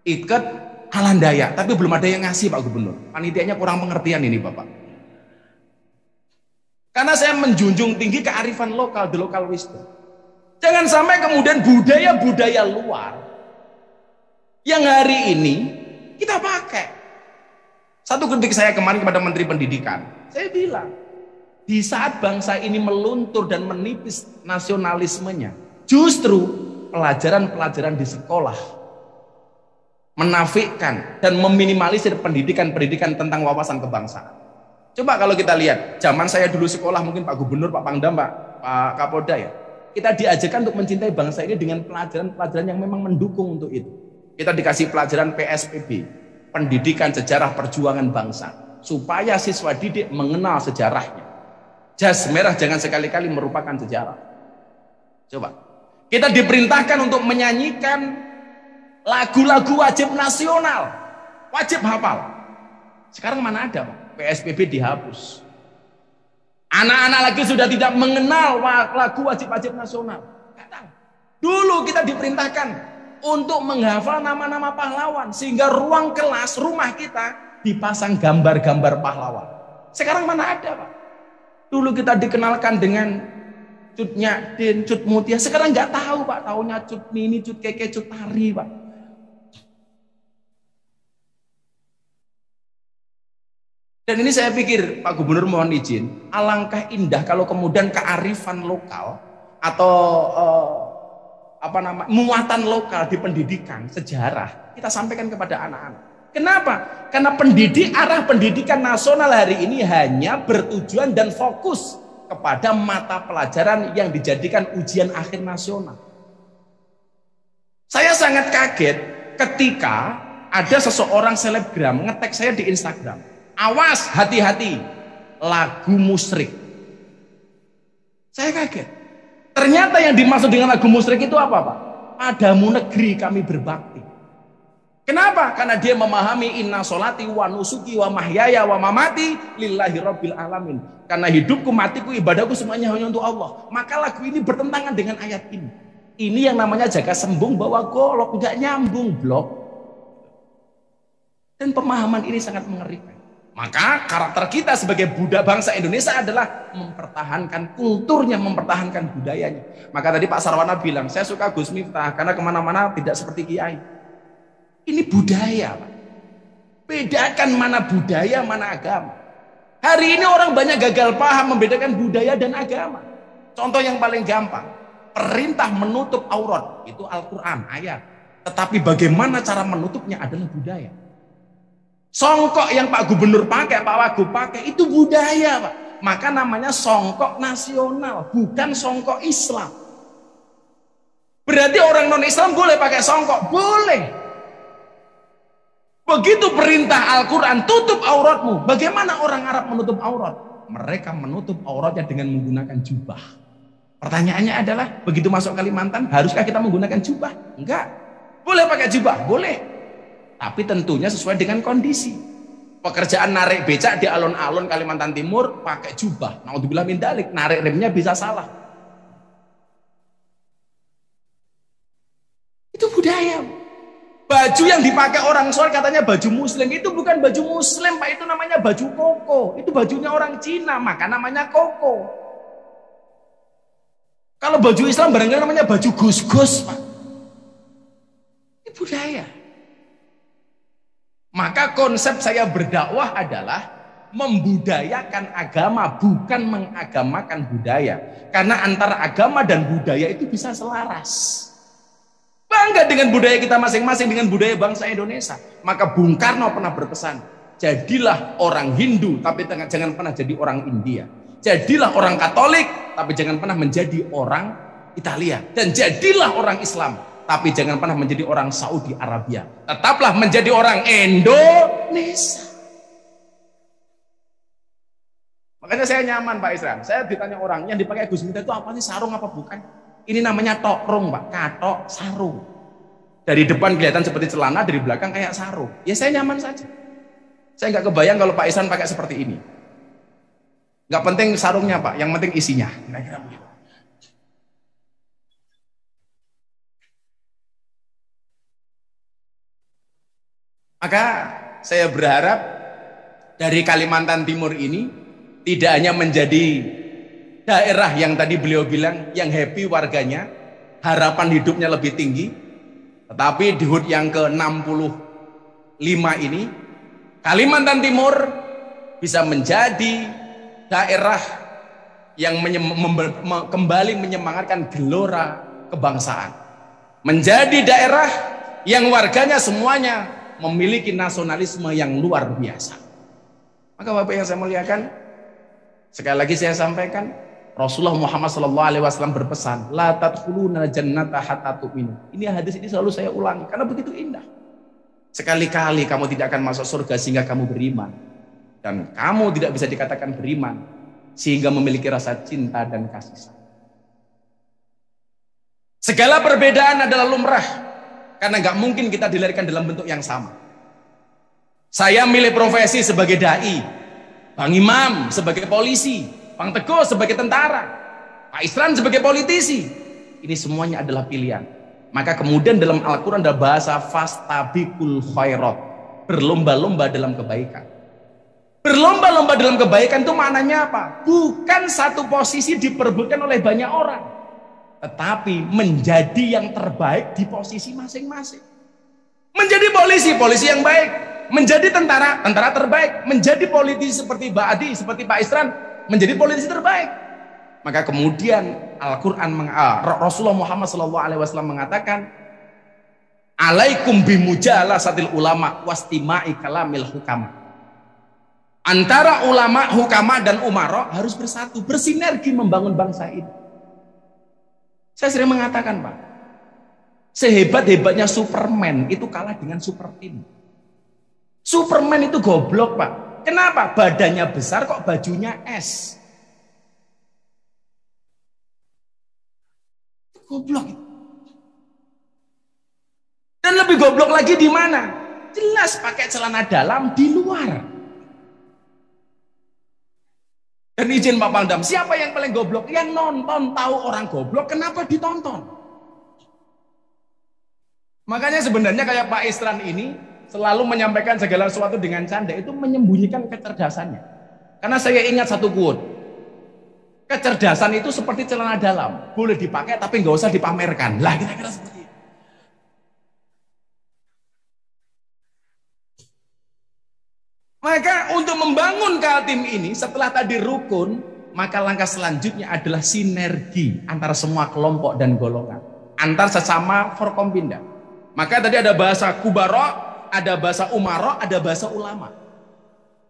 Iket Halan Dayak, tapi belum ada yang ngasih Pak Gubernur. Panitianya kurang pengertian ini Bapak. Karena saya menjunjung tinggi kearifan lokal, the local wisdom. Jangan sampai kemudian budaya-budaya luar yang hari ini kita pakai. Satu kritik saya kemarin kepada Menteri Pendidikan, saya bilang, di saat bangsa ini meluntur dan menipis nasionalismenya, justru pelajaran-pelajaran di sekolah menafikan dan meminimalisir pendidikan-pendidikan tentang wawasan kebangsaan. Coba kalau kita lihat, zaman saya dulu sekolah, mungkin Pak Gubernur, Pak Pangdam, Pak Kapolda ya, kita diajarkan untuk mencintai bangsa ini dengan pelajaran-pelajaran yang memang mendukung untuk itu. Kita dikasih pelajaran PSPB, pendidikan sejarah perjuangan bangsa, supaya siswa didik mengenal sejarahnya. Jas merah jangan sekali-kali merupakan sejarah. Coba, kita diperintahkan untuk menyanyikan lagu-lagu wajib nasional, wajib hafal. Sekarang mana ada, Pak? PSBB dihapus. Anak-anak lagi sudah tidak mengenal lagu wajib-wajib nasional. Nggak tahu. Dulu kita diperintahkan untuk menghafal nama-nama pahlawan, sehingga ruang kelas rumah kita dipasang gambar-gambar pahlawan. Sekarang mana ada, Pak? Dulu kita dikenalkan dengan Cut Nyadin, Cut Mutia. Sekarang nggak tahu, Pak. Taunya Cut Nini, Cut Keke, Cut Tari, Pak. Dan ini saya pikir Pak Gubernur mohon izin, alangkah indah kalau kemudian kearifan lokal atau muatan lokal di pendidikan sejarah kita sampaikan kepada anak-anak. Kenapa? Karena arah pendidikan nasional hari ini hanya bertujuan dan fokus kepada mata pelajaran yang dijadikan ujian akhir nasional. Saya sangat kaget ketika ada seseorang selebgram nge-tag saya di Instagram. Awas, hati-hati, lagu musyrik. Saya kaget. Ternyata yang dimaksud dengan lagu musyrik itu apa, Pak? Padamu negeri kami berbakti. Kenapa? Karena dia memahami inna sholati wa nusuki wa mahyaya wa mamati lillahi rabbil alamin. Karena hidupku, matiku, ibadahku semuanya hanya untuk Allah. Maka lagu ini bertentangan dengan ayat ini. Ini yang namanya jaga sembung bawa golok, tidak nyambung blok. Dan pemahaman ini sangat mengerikan. Maka karakter kita sebagai budak bangsa Indonesia adalah mempertahankan kulturnya, mempertahankan budayanya. Maka tadi Pak Sarwana bilang, saya suka Gus Miftah karena kemana-mana tidak seperti Kiai. Ini budaya, Pak. Bedakan mana budaya, mana agama. Hari ini orang banyak gagal paham membedakan budaya dan agama. Contoh yang paling gampang, perintah menutup aurat, itu Al-Quran, ayat. Tetapi bagaimana cara menutupnya adalah budaya. Songkok yang Pak Gubernur pakai, Pak Wagub pakai, itu budaya, Pak. Maka namanya songkok nasional, bukan songkok Islam. Berarti orang non-Islam boleh pakai songkok? Boleh. Begitu perintah Al-Quran, tutup auratmu. Bagaimana orang Arab menutup aurat? Mereka menutup auratnya dengan menggunakan jubah. Pertanyaannya adalah, begitu masuk Kalimantan, haruskah kita menggunakan jubah? Enggak. Boleh pakai jubah? Boleh. Tapi tentunya sesuai dengan kondisi. Pekerjaan narik becak di alun-alun Kalimantan Timur pakai jubah. Naudzubillah min dzalik, narik remnya bisa salah. Itu budaya. Baju yang dipakai orang Soleh katanya baju muslim, itu bukan baju muslim, Pak, itu namanya baju koko. Itu bajunya orang Cina, maka namanya koko. Kalau baju Islam barangkali namanya baju gus-gus, Pak. Ini budaya. Maka konsep saya berdakwah adalah membudayakan agama, bukan mengagamakan budaya. Karena antara agama dan budaya itu bisa selaras. Bangga dengan budaya kita masing-masing, dengan budaya bangsa Indonesia. Maka Bung Karno pernah berpesan, jadilah orang Hindu, tapi jangan pernah jadi orang India. Jadilah orang Katolik, tapi jangan pernah menjadi orang Italia. Dan jadilah orang Islam, tapi jangan pernah menjadi orang Saudi Arabia. Tetaplah menjadi orang Indonesia. Makanya saya nyaman, Pak Isran. Saya ditanya orang, yang dipakai Gus Miftah itu apa sih, sarung apa bukan? Ini namanya tokrung, Pak. Katok sarung. Dari depan kelihatan seperti celana, dari belakang kayak sarung. Ya saya nyaman saja. Saya nggak kebayang kalau Pak Isran pakai seperti ini. Nggak penting sarungnya, Pak. Yang penting isinya. Kira-kira begitu. Maka saya berharap dari Kalimantan Timur ini tidak hanya menjadi daerah yang tadi beliau bilang yang happy warganya, harapan hidupnya lebih tinggi, tetapi di HUT yang ke-65 ini Kalimantan Timur bisa menjadi daerah yang kembali menyemangatkan gelora kebangsaan, menjadi daerah yang warganya semuanya memiliki nasionalisme yang luar biasa. Maka Bapak yang saya muliakan, sekali lagi saya sampaikan, Rasulullah Muhammad SAW berpesan, la tadkhuluna jannata hatta tu'minu. Ini hadis ini selalu saya ulangi karena begitu indah. Sekali-kali kamu tidak akan masuk surga sehingga kamu beriman, dan kamu tidak bisa dikatakan beriman sehingga memiliki rasa cinta dan kasih sayang. Segala perbedaan adalah lumrah, karena nggak mungkin kita dilahirkan dalam bentuk yang sama. Saya milih profesi sebagai dai, Bang Imam sebagai polisi, Bang Teguh sebagai tentara, Pak Isran sebagai politisi. Ini semuanya adalah pilihan. Maka kemudian dalam Al-Quran ada bahasa fastabiqul khairat, berlomba-lomba dalam kebaikan. Berlomba-lomba dalam kebaikan itu maknanya apa? Bukan satu posisi diperebutkan oleh banyak orang, tetapi menjadi yang terbaik di posisi masing-masing. Menjadi polisi, polisi yang baik. Menjadi tentara, tentara terbaik. Menjadi politisi seperti Mbak Adi, seperti Pak Isran, menjadi politisi terbaik. Maka kemudian Al-Quran, Rasulullah Muhammad SAW mengatakan, alaikum bimujalasatil ulama wastima'i kalamil hukama. Antara ulama, hukama dan umara harus bersatu, bersinergi membangun bangsa ini. Saya sering mengatakan, Pak, sehebat-hebatnya Superman itu kalah dengan super team. Superman itu goblok, Pak. Kenapa? Badannya besar kok bajunya es. Goblok. Dan lebih goblok lagi di mana? Jelas pakai celana dalam di luar. Dan izin Pak Pangdam, siapa yang paling goblok? Yang nonton tahu orang goblok, kenapa ditonton? Makanya sebenarnya kayak Pak Isran ini selalu menyampaikan segala sesuatu dengan canda, itu menyembunyikan kecerdasannya. Karena saya ingat satu quote, kecerdasan itu seperti celana dalam, boleh dipakai tapi nggak usah dipamerkan. Lah kira-kira seperti itu. Maka untuk membangun Kaltim ini, setelah tadi rukun, maka langkah selanjutnya adalah sinergi antara semua kelompok dan golongan, antar sesama Forkompinda. Maka tadi ada bahasa kubaro, ada bahasa umaro, ada bahasa ulama.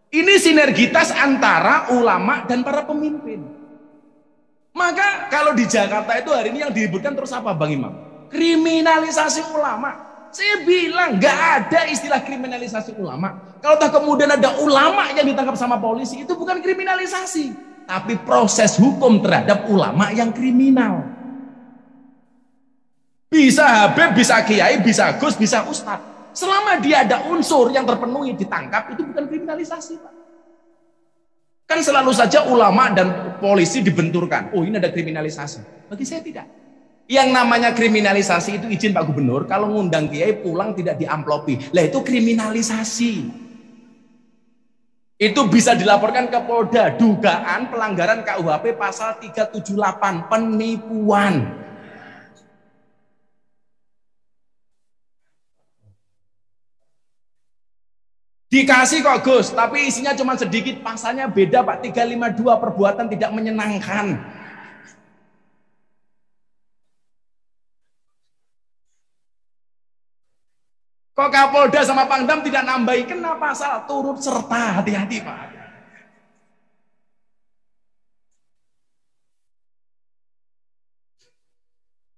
Ini sinergitas antara ulama dan para pemimpin. Maka kalau di Jakarta itu hari ini yang diributkan terus apa Bang Imam? Kriminalisasi ulama. Saya bilang nggak ada istilah kriminalisasi ulama. Kalau tak kemudian ada ulama yang ditangkap sama polisi, itu bukan kriminalisasi, tapi proses hukum terhadap ulama yang kriminal. Bisa Habib, bisa Kiai, bisa Gus, bisa Ustadz. Selama dia ada unsur yang terpenuhi ditangkap, itu bukan kriminalisasi, Pak. Kan selalu saja ulama dan polisi dibenturkan. Oh, ini ada kriminalisasi. Bagi saya tidak. Yang namanya kriminalisasi itu izin Pak Gubernur, kalau ngundang kiai pulang tidak diamplopi. Lah itu kriminalisasi. Itu bisa dilaporkan ke Polda, dugaan pelanggaran KUHP pasal 378, penipuan. Dikasih kok Gus, tapi isinya cuma sedikit, pasalnya beda Pak, 352 perbuatan tidak menyenangkan. Kok Kapolda sama Pangdam tidak nambahi, kena pasal turut serta, hati-hati Pak.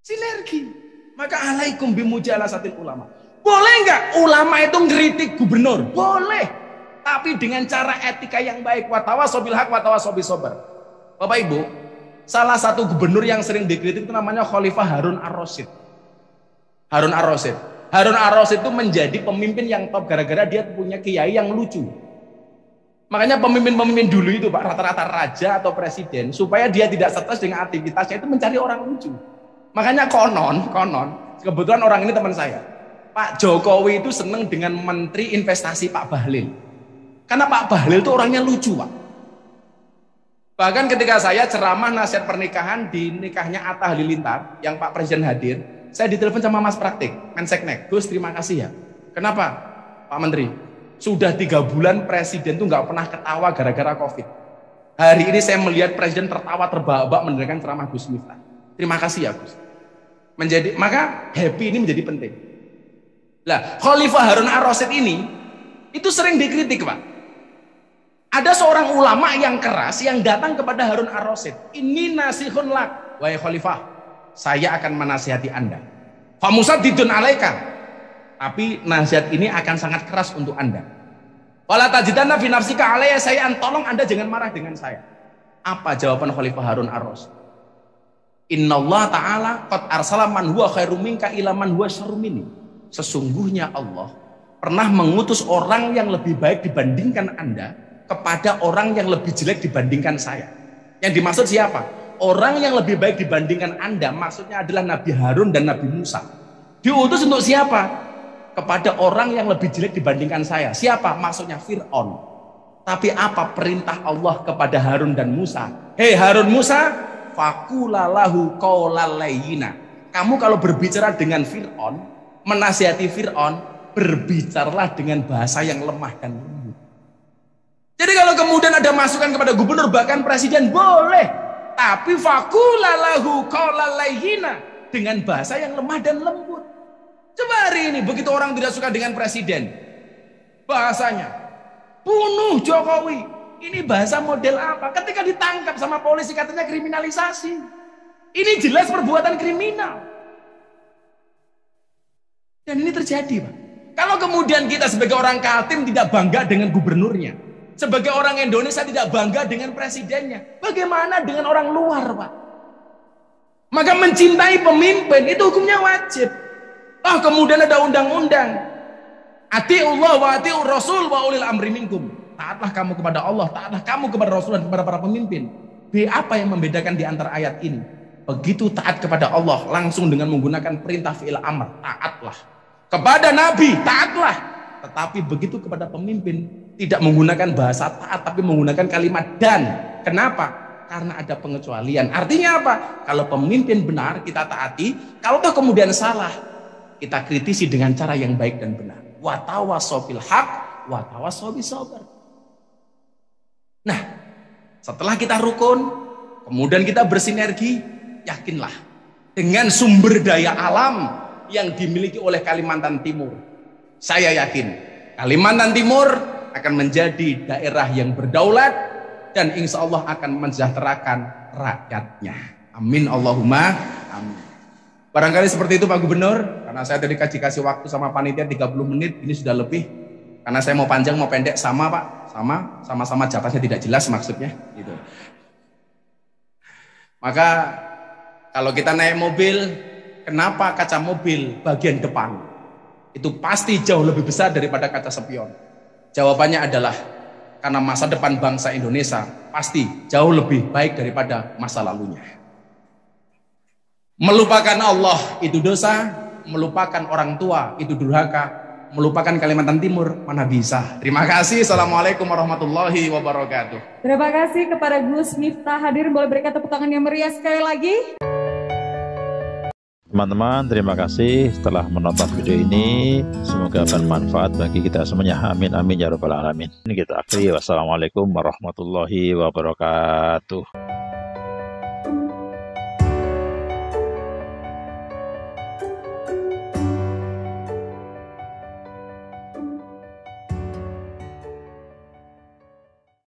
Sinergi. Maka alaikum bimujalasatil ulama. Boleh nggak ulama itu ngeritik gubernur? Boleh, tapi dengan cara etika yang baik. Watawasobil haq, watawasobil sobar. Bapak Ibu, salah satu gubernur yang sering dikritik itu namanya Khalifah Harun Ar-Rasyid. Harun Ar-Rasyid. Harun Ar-Rasyid itu menjadi pemimpin yang top gara-gara dia punya kiai yang lucu. Makanya pemimpin-pemimpin dulu itu Pak, rata-rata raja atau presiden, supaya dia tidak stres dengan aktivitasnya itu mencari orang lucu. Makanya konon, kebetulan orang ini teman saya. Pak Jokowi itu seneng dengan Menteri Investasi Pak Bahlil. Karena Pak Bahlil itu orangnya lucu, Pak. Bahkan ketika saya ceramah nasihat pernikahan di nikahnya Atta Halilintar, yang Pak Presiden hadir, saya ditelepon sama Mas Praktik, Menseknek. Gus, terima kasih ya. Kenapa? Pak Menteri, sudah 3 bulan Presiden tuh nggak pernah ketawa gara-gara COVID. Hari ini saya melihat Presiden tertawa terbahak-bahak mendengarkan ceramah Gus Miftah. Terima kasih ya Gus. Maka happy ini menjadi penting. Lah, Khalifah Harun ar-Rasyid ini itu sering dikritik, Pak. Ada seorang ulama yang keras yang datang kepada Harun ar-Rasyid. Ini nasihun lak, wahai Khalifah, saya akan menasihati Anda. Famusaddidun alaika. Tapi nasihat ini akan sangat keras untuk Anda. Wala tajidanna fi nafsika alayya say'an, tolong Anda jangan marah dengan saya. Apa jawaban Khalifah Harun ar-Rasyid? Innallaha ta'ala qad arsala man huwa khairum minka ila man huwa syarrum minni. Sesungguhnya Allah pernah mengutus orang yang lebih baik dibandingkan Anda kepada orang yang lebih jelek dibandingkan saya. Yang dimaksud siapa? Orang yang lebih baik dibandingkan Anda maksudnya adalah Nabi Harun dan Nabi Musa. Diutus untuk siapa? Kepada orang yang lebih jelek dibandingkan saya. Siapa? Maksudnya Fir'aun. Tapi apa perintah Allah kepada Harun dan Musa? Hei Harun Musa, fakulalahu qaulal layyina. Kamu kalau berbicara dengan Fir'aun, menasihati Fir'aun, berbicaralah dengan bahasa yang lemah dan lembut. Jadi kalau kemudian ada masukan kepada gubernur bahkan presiden boleh, tapi fakulalahu qaulal layyina, dengan bahasa yang lemah dan lembut. Coba hari ini begitu orang tidak suka dengan presiden, bahasanya bunuh Jokowi. Ini bahasa model apa? Ketika ditangkap sama polisi katanya kriminalisasi. Ini jelas perbuatan kriminal. Dan ini terjadi, Pak. Kalau kemudian kita sebagai orang Kaltim tidak bangga dengan gubernurnya, sebagai orang Indonesia tidak bangga dengan presidennya, bagaimana dengan orang luar, Pak? Maka mencintai pemimpin itu hukumnya wajib. Kemudian ada undang-undang. Atiullah wa atiur rasul wa ulil amri minkum. Taatlah kamu kepada Allah, taatlah kamu kepada Rasul dan kepada para pemimpin. Apa yang membedakan di antara ayat ini? Begitu taat kepada Allah langsung dengan menggunakan perintah fi'il amr, taatlah. Kepada Nabi, taatlah. Tetapi begitu kepada pemimpin, tidak menggunakan bahasa taat, tapi menggunakan kalimat dan. Kenapa? Karena ada pengecualian. Artinya apa? Kalau pemimpin benar, kita taati. Kalau toh kemudian salah, kita kritisi dengan cara yang baik dan benar. Wa tawassaw bil haq, wa tawassaw bis sabr. Nah, setelah kita rukun, kemudian kita bersinergi, yakinlah dengan sumber daya alam yang dimiliki oleh Kalimantan Timur. Saya yakin Kalimantan Timur akan menjadi daerah yang berdaulat dan insya Allah akan mensejahterakan rakyatnya. Amin Allahumma amin. Barangkali seperti itu Pak Gubernur, karena saya tadi kasih waktu sama panitia 30 menit, ini sudah lebih. Karena saya mau panjang mau pendek sama Pak, sama-sama jawabannya tidak jelas maksudnya gitu. Maka kalau kita naik mobil, kenapa kaca mobil bagian depan itu pasti jauh lebih besar daripada kaca spion? Jawabannya adalah karena masa depan bangsa Indonesia pasti jauh lebih baik daripada masa lalunya. Melupakan Allah itu dosa, melupakan orang tua itu durhaka, melupakan Kalimantan Timur mana bisa. Terima kasih. Assalamualaikum warahmatullahi wabarakatuh. Terima kasih kepada Gus Miftah. Hadirin boleh berikan tepuk tangan yang meriah sekali lagi. Teman-teman, terima kasih setelah menonton video ini. Semoga bermanfaat bagi kita semuanya. Amin, amin, ya rabbal alamin. Ini kita akhiri. Wassalamualaikum warahmatullahi wabarakatuh.